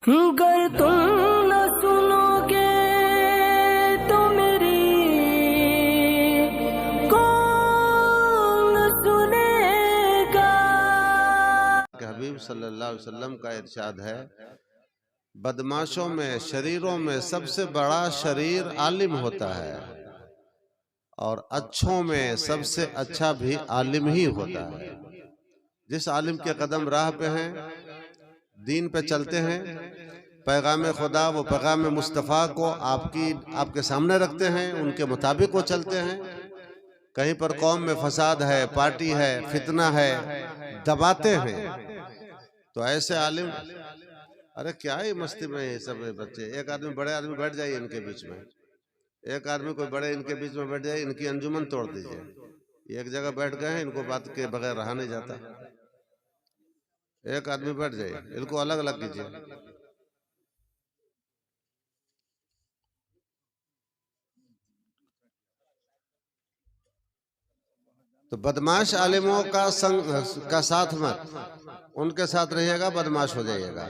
گر تم نہ سنو گے تو میری کون سنے گا؟ کہ حبیب صلی اللہ علیہ وسلم کا ارشاد ہے، بدماشوں میں، شریروں میں سب سے بڑا شریر عالم ہوتا ہے، اور اچھوں میں سب سے اچھا بھی عالم ہی ہوتا ہے۔ جس عالم کے قدم راہ پہ ہیں، دین پہ چلتے ہیں، پیغام خدا و پیغام مصطفیٰ کو آپ کے سامنے رکھتے ہیں، ان کے مطابق وہ چلتے ہیں، کہیں پر قوم میں فساد ہے، پارٹی ہے، فتنہ ہے، دباتے ہیں، تو ایسے عالم، ارے کیا ہی مستی میں یہ سب بچے، ایک آدمی بڑے آدمی بیٹھ جائیے ان کے بیچ میں، ایک آدمی کوئی بڑے ان کے بیچ میں بیٹھ جائے، ان کی انجمن توڑ دیجئے، یہ ایک جگہ بیٹھ گئے ہیں، ان کو بات کے بغیر رہا نہیں جاتا، ایک آدمی بیٹھ جائے، ان کو الگ الگ کیجئے۔ تو بدماش عالموں کا ساتھ مت، ان کے ساتھ رہیے گا بدماش ہو جائیے گا،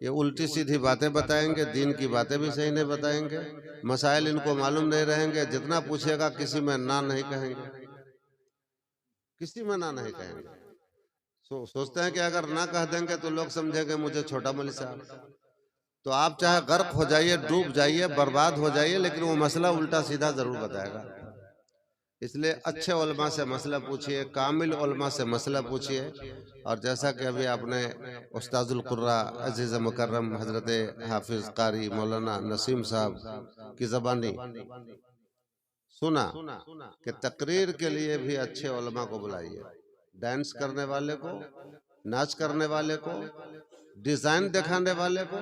یہ الٹی سیدھی باتیں بتائیں گے، دین کی باتیں بھی صحیح نہیں بتائیں گے، مسائل ان کو معلوم نہیں رہیں گے، جتنا پوچھے گا کسی میں نہ نہیں کہیں گے، کسی میں نہ نہیں کہیں گے، سوچتے ہیں کہ اگر نہ کہہ دیں گے تو لوگ سمجھیں گے مجھے چھوٹا مولی صاحب، تو آپ چاہے غرق ہو جائیے، ڈوب جائیے، برباد ہو جائیے، لیکن وہ مسئلہ الٹا سیدھا ضرور بتائے گا۔ اس لیے اچھے علماء سے مسئلہ پوچھئے، کامل علماء سے مسئلہ پوچھئے، اور جیسا کہ ابھی آپ نے استاذ القراء عزیز مکرم حضرت حافظ قاری مولانا نسیم صاحب کی زبانی سنا کہ تقریر کے لیے بھی اچھے علماء کو بلائیے، ڈانس کرنے والے کو، ناچ کرنے والے کو، ڈیزائن دکھانے والے کو،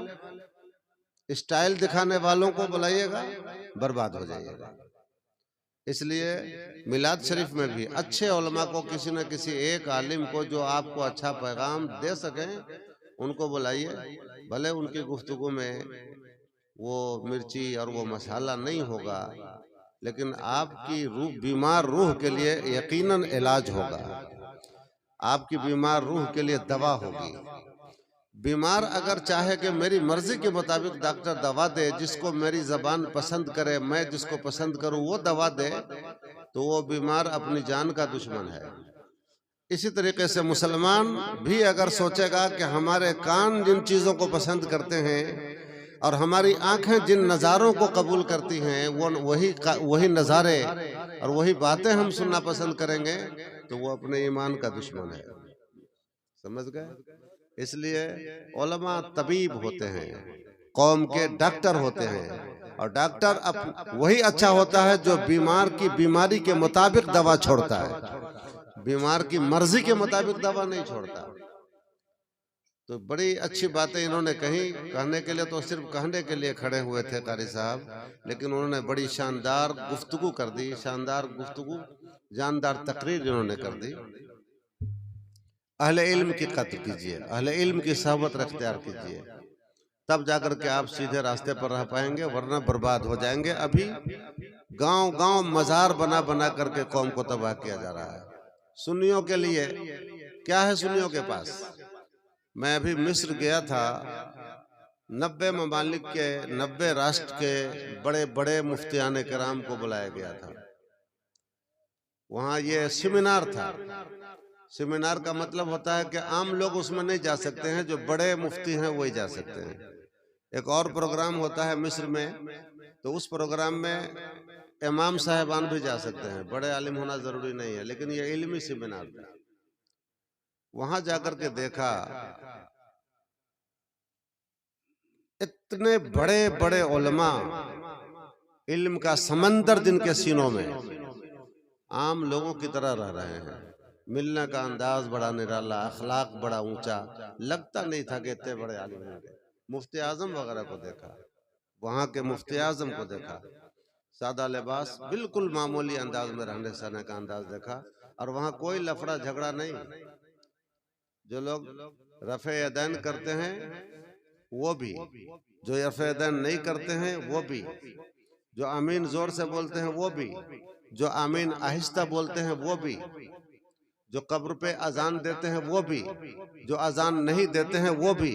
اسٹائل دکھانے والوں کو بلائیے گا، برباد ہو جائیے گا۔ اس لیے میلاد شریف میں بھی اچھے علماء کو، کسی نہ کسی ایک عالم کو جو آپ کو اچھا پیغام دے سکیں، ان کو بلائیے، بھلے ان کی گفتگو میں وہ مرچی اور وہ مسالہ نہیں ہوگا، لیکن آپ کی بیمار روح کے لیے یقیناً علاج ہوگا، آپ کی بیمار روح کے لیے دوا ہوگی۔ بیمار اگر چاہے کہ میری مرضی کے مطابق ڈاکٹر دوا دے، جس کو میری زبان پسند کرے، میں جس کو پسند کروں وہ دوا دے، تو وہ بیمار اپنی جان کا دشمن ہے۔ اسی طریقے سے مسلمان بھی اگر سوچے گا کہ ہمارے کان جن چیزوں کو پسند کرتے ہیں اور ہماری آنکھیں جن نظاروں کو قبول کرتی ہیں، وہی نظارے اور وہی باتیں ہم سننا پسند کریں گے، تو وہ اپنے ایمان کا دشمن ہے۔ سمجھ گئے؟ اس لیے علماء طبیب ہوتے ہیں، قوم کے ڈاکٹر ہوتے ہیں، اور ڈاکٹر وہی اچھا ہوتا ہے جو بیمار کی بیماری کے مطابق دوا چھوڑتا ہے، بیمار کی مرضی کے مطابق دوا نہیں چھوڑتا۔ تو بڑی اچھی باتیں انہوں نے کہنے کے لیے تو صرف کہنے کے لیے کھڑے ہوئے تھے قاری صاحب، لیکن انہوں نے بڑی شاندار گفتگو کر دی، شاندار گفتگو، جاندار تقریر انہوں نے کر دی۔ اہل علم کی قدر کیجئے، اہل علم کی صحبت اختیار کیجئے، تب جا کر کے آپ سیدھے راستے پر رہ پائیں گے، ورنہ برباد ہو جائیں گے۔ ابھی گاؤں گاؤں مزار بنا بنا کر کے قوم کو تباہ کیا جا رہا ہے۔ سنیوں کے لیے کیا ہے؟ سنیوں کے پاس، میں ابھی مصر گیا تھا، 90 ممالک کے، 90 راشٹر کے بڑے بڑے مفتیان کرام کو بلایا گیا تھا، وہاں یہ سیمینار تھا۔ سیمینار کا مطلب ہوتا ہے کہ عام لوگ اس میں نہیں جا سکتے ہیں، جو بڑے مفتی ہیں وہی جا سکتے ہیں۔ ایک اور پروگرام ہوتا ہے مصر میں، تو اس پروگرام میں امام صاحبان بھی جا سکتے ہیں، بڑے عالم ہونا ضروری نہیں ہے، لیکن یہ علمی سیمینار تھا۔ وہاں جا کر کے دیکھا اتنے بڑے بڑے علماء، علم کا سمندر جن کے سینوں میں، عام لوگوں کی طرح رہ رہے ہیں، ملنے کا انداز بڑا نرالا، اخلاق بڑا اونچا، لگتا نہیں تھا کہ اتنے بڑے عالم ہوں گے۔ مفتی اعظم وغیرہ کو دیکھا، وہاں کے مفتی اعظم کو دیکھا، سادہ لباس، بالکل معمولی انداز میں رہنے سہنے کا انداز دیکھا، اور وہاں کوئی لفڑا جھگڑا نہیں۔ جو لوگ رفع یدین کرتے ہیں وہ بھی، جو رفع یدین نہیں کرتے ہیں وہ بھی، جو آمین زور سے بولتے ہیں وہ بھی، جو آمین آہستہ بولتے ہیں وہ بھی، جو قبر پہ اذان دیتے ہیں وہ بھی، جو اذان نہیں دیتے ہیں وہ بھی،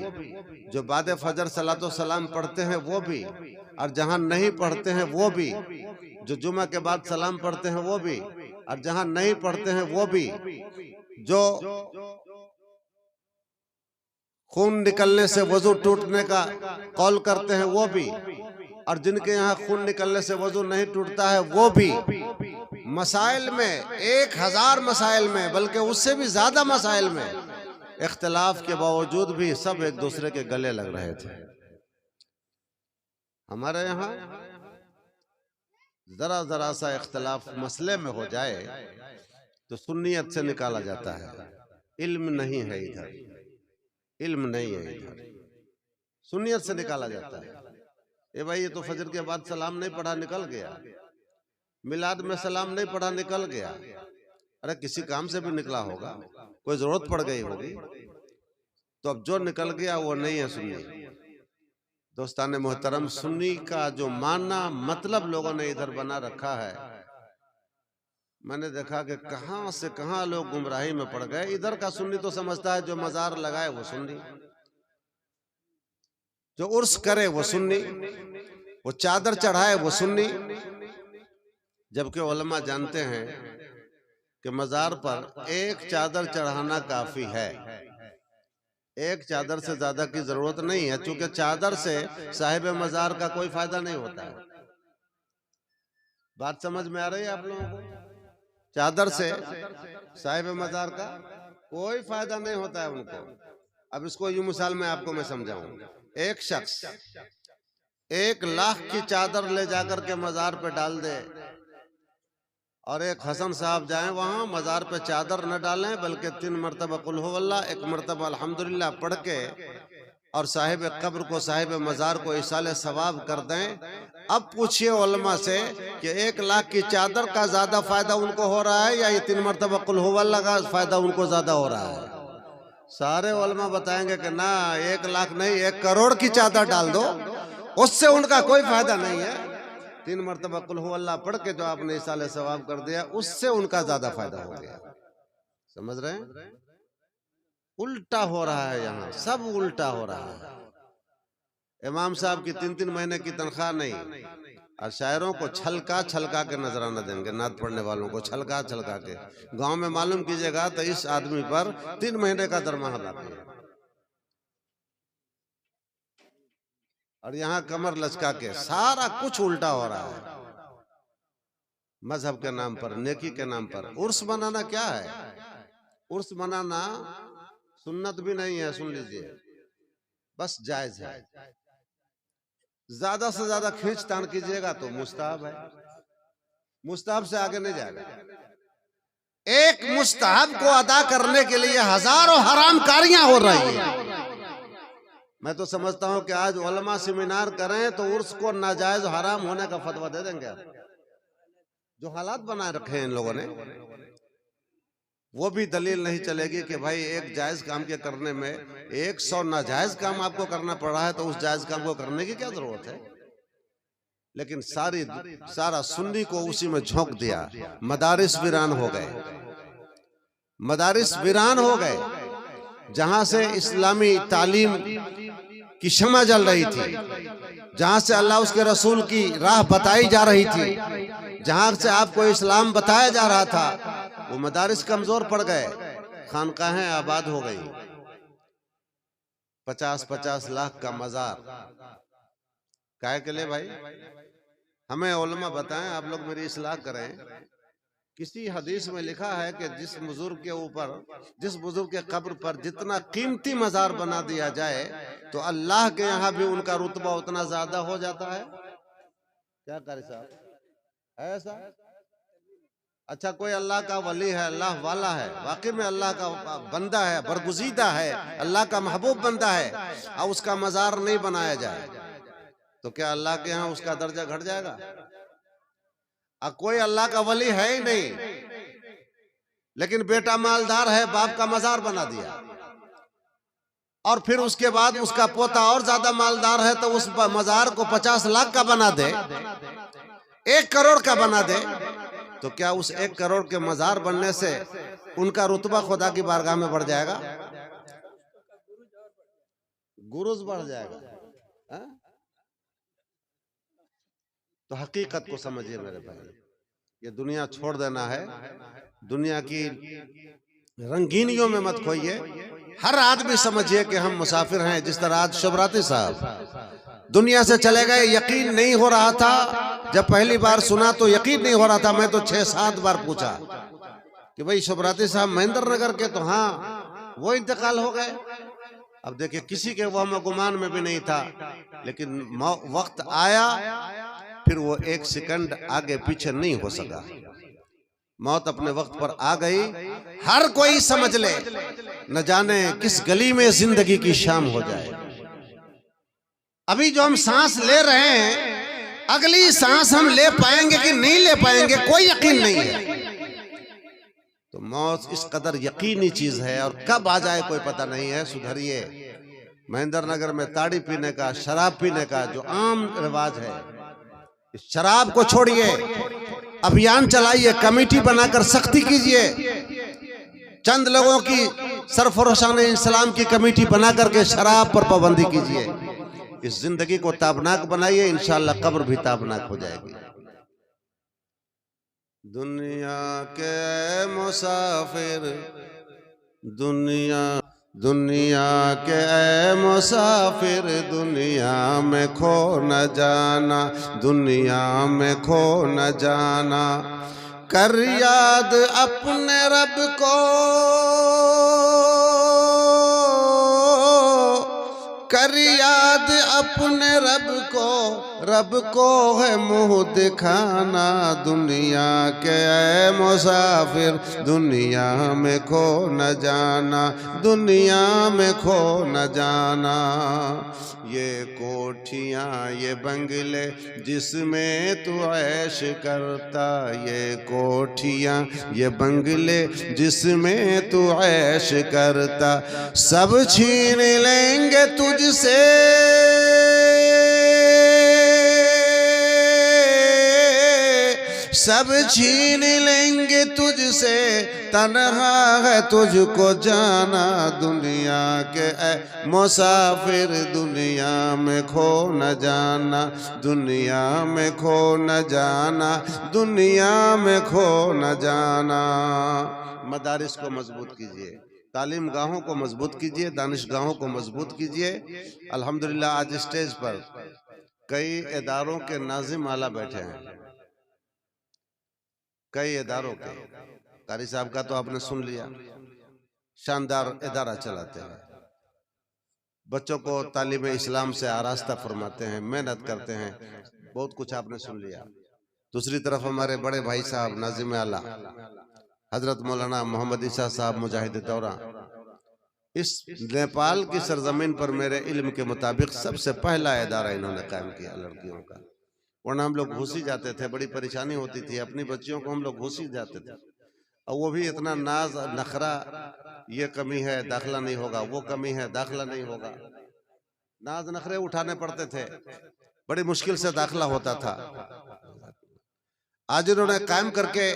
جو بعد فجر صلاۃ و سلام پڑھتے ہیں وہ بھی، اور جہاں نہیں پڑھتے ہیں وہ بھی، جو جمعہ کے بعد سلام پڑھتے ہیں وہ بھی، اور جہاں نہیں پڑھتے ہیں وہ بھی، جو خون نکلنے سے وضو ٹوٹنے کا قول کرتے ہیں وہ بھی، اور جن کے یہاں خون نکلنے سے وضو نہیں ٹوٹتا ہے وہ بھی، مسائل میں 1000 مسائل میں، بلکہ اس سے بھی زیادہ مسائل میں اختلاف کے باوجود بھی سب ایک دوسرے کے گلے لگ رہے تھے۔ ہمارے یہاں ذرا سا اختلاف مسئلے میں ہو جائے تو سنیت سے نکالا جاتا ہے، علم نہیں ہے ادھر، علم نہیں ہے ادھر، سنیت سے نکالا جاتا ہے۔ اے بھائی یہ تو فجر کے بعد سلام نہیں پڑھا نکل گیا، میلاد میں سلام نہیں پڑھا نکل گیا، ارے کسی کام سے بھی نکلا ہوگا، کوئی ضرورت پڑ گئی ہوگی، تو اب جو نکل گیا وہ نہیں ہے سنی۔ دوستان محترم، سنی کا جو معنی مطلب لوگوں نے ادھر بنا رکھا ہے، میں نے دیکھا کہ کہاں سے کہاں لوگ گمراہی میں پڑ گئے۔ ادھر کا سنی تو سمجھتا ہے جو مزار لگائے وہ سنی، جو عرس کرے وہ سنی، وہ چادر چڑھائے وہ سنی، جبکہ علماء جانتے ہیں کہ مزار پر ایک چادر چڑھانا کافی ہے، ایک چادر سے زیادہ کی ضرورت نہیں ہے، چونکہ چادر سے صاحب مزار کا کوئی فائدہ نہیں ہوتا ہے۔ بات سمجھ میں آ رہی ہے آپ لوگوں کو؟ چادر سے صاحب مزار کا کوئی فائدہ نہیں ہوتا ہے ان کو۔ اب اس کو یوں مثال میں آپ کو میں سمجھاؤں، ایک شخص 1,00,000 کی چادر لے جا کر کے مزار پہ ڈال دے، اور ایک حسن صاحب جائیں وہاں مزار پہ چادر نہ ڈالیں بلکہ 3 مرتبہ قل ہو اللہ، 1 مرتبہ الحمدللہ پڑھ کے اور صاحب قبر کو، صاحب مزار کو ایصال ثواب کر دیں۔ اب پوچھئے علماء سے کہ 1,00,000 کی چادر کا زیادہ فائدہ ان کو ہو رہا ہے یا یہ 3 مرتبہ قل ہو اللہ کا فائدہ ان کو زیادہ ہو رہا ہے؟ سارے علماء بتائیں گے کہ نہ، 1,00,000 نہیں 1 کروڑ کی چادر ڈال دو، اس سے ان کا کوئی فائدہ نہیں ہے۔ 3 مرتبہ قل ہو اللہ پڑھ کے جو آپ نے ایصال ثواب کر دیا، اس سے ان کا زیادہ فائدہ ہو گیا۔ سمجھ رہے ہیں؟ الٹا ہو رہا ہے، یہاں سب الٹا ہو رہا ہے۔ امام صاحب کی 3 مہینے کی تنخواہ نہیں، اور شاعروں کو چھلکا کے نذرانہ دیں گے، نعت پڑھنے والوں کو چھلکا کے۔ گاؤں میں معلوم کیجئے گا تو اس آدمی پر 3 مہینے کا درمہا باقی ہے، اور یہاں کمر لچکا کے سارا کچھ الٹا ہو رہا ہے، مذہب کے نام پر، نیکی کے نام پر۔ عرس منانا کیا ہے؟ عرس منانا سنت بھی نہیں ہے، سن لیجئے، بس جائز ہے۔ زیادہ سے زیادہ کھینچ تان کیجئے گا تو مستحب ہے، مستحب سے آگے نہیں جائے گا۔ ایک مستحب کو ادا کرنے کے لیے ہزاروں حرام کاریاں ہو رہی ہیں۔ میں تو سمجھتا ہوں کہ آج علماء سیمینار کریں تو عرس کو ناجائز حرام ہونے کا فتویٰ دے دیں گے۔ جو حالات بنائے رکھے ہیں ان لوگوں نے، وہ بھی دلیل نہیں چلے گی کہ بھائی ایک جائز کام کے کرنے میں 100 ناجائز کام آپ کو کرنا پڑ رہا ہے تو اس جائز کام کو کرنے کی کیا ضرورت ہے؟ لیکن سارا سنی کو اسی میں جھونک دیا۔ مدارس ویران ہو گئے، مدارس ویران ہو گئے، جہاں سے اسلامی تعلیم کی شمع جل رہی تھی، جہاں سے اللہ اس کے رسول کی راہ بتائی جا رہی تھی، جہاں سے آپ کو اسلام بتایا جا رہا تھا، وہ مدارس کمزور پڑ گئے، خانقاہیں آباد ہو گئی۔ 50 لاکھ کا مزار کائے کے لئے بھائی؟ ہمیں علماء بتائیں، آپ لوگ میری اصلاح کریں۔ کسی حدیث میں لکھا ہے کہ جس بزرگ کے قبر پر جتنا قیمتی مزار بنا دیا جائے تو اللہ کے یہاں بھی ان کا رتبہ اتنا زیادہ ہو جاتا ہے۔ کیا قاری صاحب ہے ایسا؟ اچھا، کوئی اللہ کا ولی ہے، اللہ والا ہے، واقعی میں اللہ کا بندہ ہے، برگزیدہ ہے، اللہ کا محبوب بندہ ہے، اور اس کا مزار نہیں بنایا جائے تو کیا اللہ کے ہاں اس کا درجہ گھٹ جائے گا؟ کوئی اللہ کا ولی ہے ہی نہیں، لیکن بیٹا مالدار ہے، باپ کا مزار بنا دیا، اور پھر اس کے بعد اس کا پوتا اور زیادہ مالدار ہے تو اس مزار کو 50 لاکھ کا بنا دے، 1 کروڑ کا بنا دے، تو کیا اس 1 کروڑ کے مزار بننے سے ان کا رتبہ خدا کی بارگاہ میں بڑھ جائے گا، گروز بڑھ جائے گا۔ تو حقیقت کو سمجھیے میرے بھائی، یہ دنیا چھوڑ دینا ہے، دنیا کی رنگینیوں میں مت کھوئیے۔ ہر آدمی سمجھیے کہ ہم مسافر ہیں، جس طرح آج شبراتی صاحب دنیا سے چلے گئے، یقین نہیں ہو رہا تھا، جب پہلی بار سنا تو یقین نہیں ہو رہا تھا، میں تو 6-7 بار پوچھا کہ بھئی شبراتی صاحب مہندر نگر کے، تو ہاں وہ انتقال ہو گئے۔ اب دیکھیں کسی کے وہم و گمان میں بھی نہیں تھا، لیکن وقت آیا، پھر وہ 1 سیکنڈ آگے پیچھے نہیں ہو سکا، موت اپنے وقت پر آ گئی۔ ہر کوئی سمجھ لے، نہ جانے کس گلی میں زندگی کی شام ہو جائے۔ ابھی جو ہم سانس لے رہے ہیں، اگلی سانس ہم لے پائیں گے کہ نہیں لے پائیں گے، کوئی یقین نہیں ہے۔ تو موت اس قدر یقینی چیز ہے، اور کب آ جائے کوئی پتہ نہیں ہے۔ سدھریے۔ مہندر نگر میں تاڑی پینے کا، شراب پینے کا جو عام رواج ہے، اس شراب کو چھوڑیے، ابھیان چلائیے، کمیٹی بنا کر سختی کیجئے، چند لوگوں کی سرفروشان اسلام کی کمیٹی بنا کر کے شراب پر پابندی کیجئے، اس زندگی کو تابناک بنائیے، انشاءاللہ قبر بھی تابناک ہو جائے گی۔ دنیا کے مسافر، دنیا کے اے مسافر، دنیا میں کھو نہ جانا، دنیا میں کھو نہ جانا، کر یاد اپنے رب کو، کر یاد اپنے رب کو، رب کو ہے منہ دکھانا، دنیا کے اے مسافر، دنیا میں کھو نہ جانا، دنیا میں کھو نہ جانا۔ یہ کوٹھیاں یہ بنگلے جس میں تو عیش کرتا، یہ کوٹھیاں یہ بنگلے جس میں تو عیش کرتا، سب چھین لیں گے تجھ سے، سب چھین لیں گے تجھ سے، تنہا ہے تجھ کو جانا، دنیا کے اے مسافر، دنیا میں کھو نہ جانا، دنیا میں کھو نہ جانا، دنیا میں کھو نہ جانا۔ مدارس کو مضبوط کیجئے، تعلیم گاہوں کو مضبوط کیجئے، دانش گاہوں کو مضبوط کیجئے۔ الحمدللہ آج اسٹیج پر کئی اداروں کے ناظم اعلیٰ بیٹھے ہیں، کئی اداروں کے۔ قاری صاحب کا تو آپ نے سن لیا، شاندار ادارہ چلاتے ہیں، بچوں کو تعلیم اسلام سے آراستہ فرماتے ہیں، محنت کرتے ہیں، بہت کچھ آپ نے سن لیا۔ دوسری طرف ہمارے بڑے بھائی صاحب ناظم اعلیٰ حضرت مولانا محمد عیسیٰ صاحب مجاہد دورہ، اس نیپال کی سرزمین پر میرے علم کے مطابق سب سے پہلا ادارہ انہوں نے قائم کیا لڑکیوں کا، ورنہ ہم لوگ گھوسی جاتے تھے، بڑی پریشانی ہوتی تھی، اپنی بچیوں کو ہم لوگ گھوسی جاتے تھے، اور وہ بھی اتنا ناز نخرہ، یہ کمی ہے داخلہ نہیں ہوگا، وہ کمی ہے داخلہ نہیں ہوگا، ناز نخرے اٹھانے پڑتے تھے، بڑی مشکل سے داخلہ ہوتا تھا۔ آج انہوں نے قائم کر کے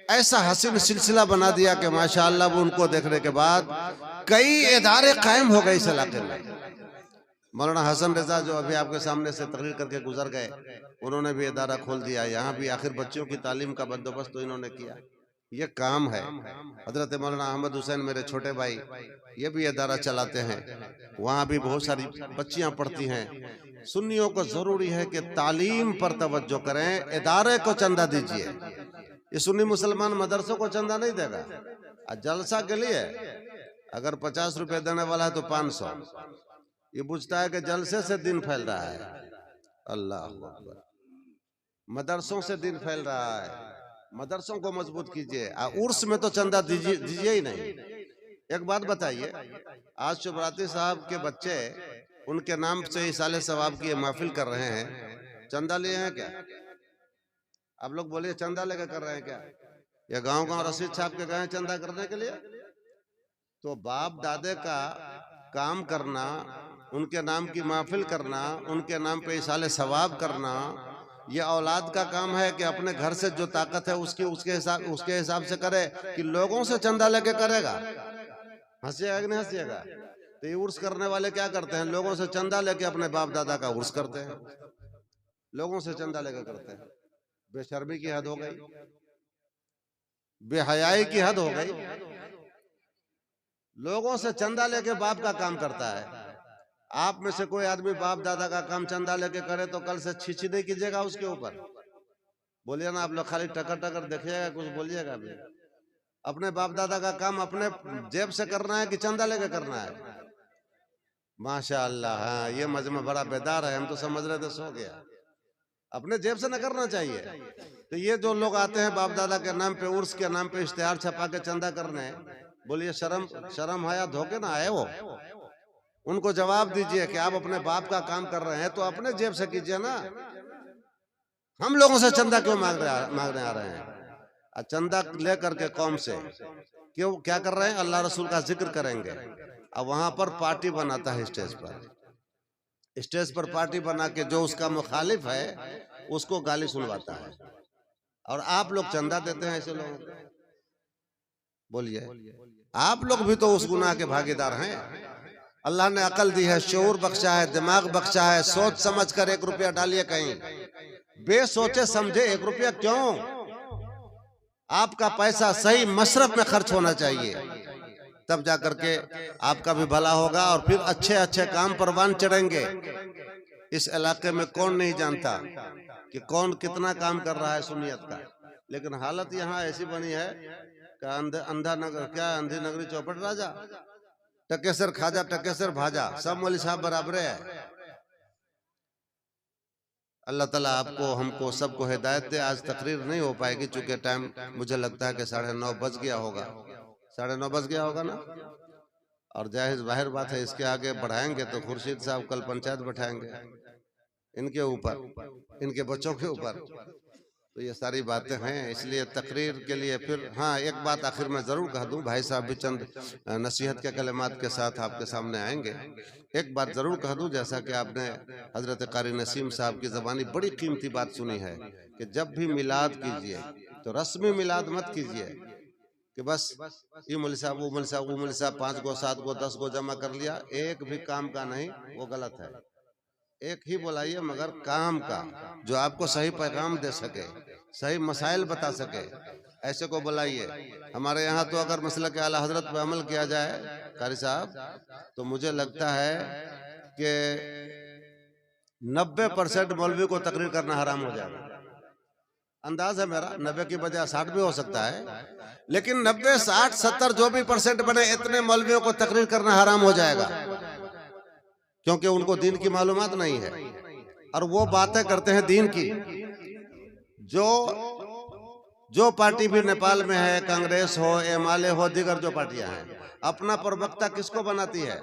ایسا حسین سلسلہ بنا دیا کہ ماشاءاللہ وہ ان کو دیکھنے کے بعد کئی ادارے قائم ہو گئے اس علاقے میں۔ مولانا حسن رضا جو ابھی آپ کے سامنے سے تقریر کر کے گزر گئے، انہوں نے بھی ادارہ کھول دیا، یہاں بھی آخر بچوں کی تعلیم کا بندوبست تو انہوں نے کیا، یہ کام ہے۔ حضرت مولانا احمد حسین میرے چھوٹے بھائی، یہ بھی ادارہ چلاتے ہیں، وہاں بھی بہت ساری بچیاں پڑھتی ہیں۔ سنیوں کو ضروری ہے کہ تعلیم پر توجہ کریں، ادارے کو چندہ دیجئے۔ یہ سنی مسلمان مدرسوں کو چندہ نہیں دے گا، جلسہ کے لیے اگر 50 روپے دینے والا ہے تو 500، یہ بوجھتا ہے کہ جلسے سے دین پھیل رہا ہے۔ اللہ اکبر، مدرسوں سے دین پھیل رہا ہے، مدرسوں کو مضبوط کیجئے، عرس میں تو چندہ دیجئے ہی نہیں۔ ایک بات بتائیے، آج شبراتی صاحب کے بچے ان کے نام سے ایصال ثواب کی محفل کر رہے ہیں، چندہ لیے ہیں کیا؟ آپ لوگ بولیے چندہ لے کے کر رہے ہیں کیا؟ یا گاؤں گاؤں رسید چھاپ کے گئے ہیں چندہ کرنے کے لیے؟ تو باپ دادے کا کام کرنا، ان کے نام کی محفل کرنا، ان کے نام پہ ایصال ثواب کرنا، یہ اولاد کا کام ہے کہ اپنے گھر سے جو طاقت ہے اس کے حساب سے کرے کہ لوگوں سے چندہ لے کے کرے گا؟ ہنسیے گا کہ نہیں ہنسیے گا؟ تو یہ عرس کرنے والے کیا کرتے ہیں؟ لوگوں سے چندہ لے کے اپنے باپ دادا کا عرس کرتے ہیں، لوگوں سے چندہ لے کے کرتے ہیں۔ بے شرمی کی حد ہو گئی، بے حیائی کی حد ہو گئی۔ لوگوں سے چندہ لے کے باپ کا کام کرتا ہے۔ آپ میں سے کوئی آدمی باپ دادا کا کام چندہ لے کے کرے تو کل سے چھچی نہیں کیجیے گا اس کے اوپر۔ بولیے نا، آپ لوگ خالی ٹکر ٹکر دیکھیے گا، کچھ بولیے گا بھی۔ اپنے باپ دادا کا کام اپنے جیب سے کرنا ہے کہ چندہ لے کے کرنا ہے؟ ماشاءاللہ، ہاں یہ مجمع بڑا بیدار ہے، ہم تو سمجھ رہے تھے سو گیا۔ اپنے جیب سے نہ کرنا چاہیے۔ تو یہ جو لوگ آتے ہیں باپ دادا کے نام پہ، عرس کے نام پہ اشتہار چھپا کے چندہ کرنے، بولیے شرم حیا دھوکے نہ آئے وہ؟ ان کو جواب دیجئے کہ آپ اپنے باپ کا کام کر رہے ہیں تو اپنے جیب سے کیجئے نا۔ ہم لوگوں سے چندہ کیوں مانگنے آ رہے ہیں؟ چندہ لے کر کے قوم سے کیا کر رہے ہیں؟ اللہ رسول کا ذکر کریں گے، اب وہاں پر پارٹی بناتا ہے اسٹیج پر پارٹی بنا کے جو اس کا مخالف ہے اس کو گالی سنواتا ہے، اور آپ لوگ چندہ دیتے ہیں ایسے لوگوں کو۔ بولیے، آپ لوگ بھی تو اس گناہ کے بھاگیدار ہیں۔ اللہ نے عقل دی ہے، شعور بخشا ہے، دماغ بخشا ہے، سوچ سمجھ کر 1 روپیہ ڈالیے کہیں، بے سوچے سمجھے 1 روپیہ کیوں؟ آپ کا پیسہ صحیح مصرف میں خرچ ہونا چاہیے، تب جا کر کے آپ کا بھی بھلا ہوگا، اور پھر اچھے اچھے کام پروان چڑھیں گے۔ اس علاقے میں کون نہیں جانتا کہ کون کتنا کام کر رہا ہے سنیت کا، لیکن حالت یہاں ایسی بنی ہے کہ اندھی نگری چوپٹ راجا، ٹکیسر کھاجا ٹکیسر بھاجا، سب مولوی صاحب برابر ہے۔ اللہ تعالیٰ آپ کو، ہم کو، سب کو ہدایت دے۔ آج تقریر نہیں ہو پائے گی چونکہ ٹائم مجھے لگتا ہے کہ 9:30 بج گیا ہوگا، 9:30 بج گیا ہوگا نا، اور جاہز ظاہر بات ہے اس کے آگے بڑھائیں گے تو خورشید صاحب کل پنچایت بٹھائیں گے ان کے اوپر، ان کے بچوں کے اوپر، تو یہ ساری باتیں ہیں۔ اس لیے تقریر کے لیے پھر ہاں ایک بات آخر میں ضرور کہہ دوں، بھائی صاحب بھی چند نصیحت کے کلمات کے ساتھ آپ کے سامنے آئیں گے۔ ایک بات ضرور کہہ دوں، جیسا کہ آپ نے حضرت قاری نسیم صاحب کی زبانی بڑی قیمتی بات سنی ہے کہ جب بھی میلاد کیجئے تو رسمی میلاد مت کیجئے کہ بس یہ مولوی صاحب وہ مولوی صاحب وہ مولوی صاحب 5 کو 7 کو 10 کو جمع کر لیا، ایک بھی کام کا نہیں، وہ غلط ہے۔ ایک ہی بلائیے مگر کام کا، جو آپ کو صحیح پیغام دے سکے، صحیح مسائل بتا سکے، ایسے کو بلائیے۔ ہمارے یہاں تو اگر مسئلہ کہ اعلیٰ حضرت پہ عمل کیا جائے قاری صاحب، تو مجھے لگتا ہے کہ 90% مولوی کو تقریر کرنا حرام ہو جائے گا۔ انداز ہے میرا، 90 کی بجائے 60 بھی ہو سکتا ہے، لیکن 90 60 70 جو بھی % بنے، اتنے مولویوں کو تقریر کرنا حرام ہو جائے گا، کیونکہ ان کو دین کی معلومات نہیں ہے، اور وہ باتیں کرتے ہیں دین کی۔ جو پارٹی بھی نیپال میں ہے، کانگریس ہو، MLA ہو، دیگر جو پارٹیاں ہیں، اپنا پروکتا کس کو بناتی ہے؟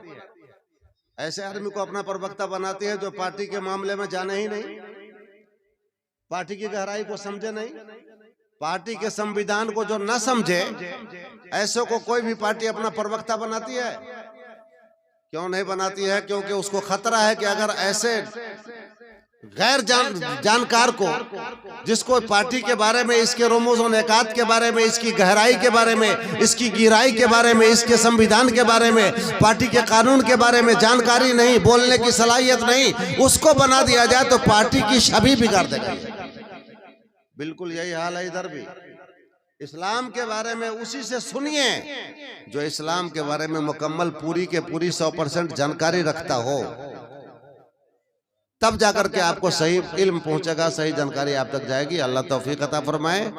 ایسے آدمی کو اپنا پروکتا بناتی ہے جو پارٹی کے معاملے میں جانے ہی نہیں، پارٹی کی گہرائی کو سمجھے نہیں، پارٹی کے سمویدھان کو جو نہ سمجھے، ایسے کو کوئی بھی پارٹی اپنا پروکتا بناتی ہے؟ کیوں نہیں بناتی ہے؟ کیونکہ اس کو خطرہ ہے کہ اگر ایسے غیر جانکار کو، جس کو پارٹی کے بارے میں، اس کے رموز و نکات کے بارے میں، اس کی گہرائی کے بارے میں، اس کی گہرائی کے بارے میں، اس کے سمویدھان کے بارے میں، پارٹی کے قانون کے بارے میں جانکاری نہیں، بولنے کی صلاحیت نہیں، اس کو بنا دیا جائے تو پارٹی کی چھبی بگاڑ دے گا۔ بالکل یہی حال ہے ادھر بھی۔ اسلام کے بارے میں اسی سے سنیے جو اسلام کے بارے میں مکمل پوری کے پوری 100% جانکاری رکھتا ہو، تب جا کر کے آپ کو صحیح علم پہنچے گا، صحیح جانکاری آپ تک جائے گی۔ اللہ توفیق عطا فرمائے۔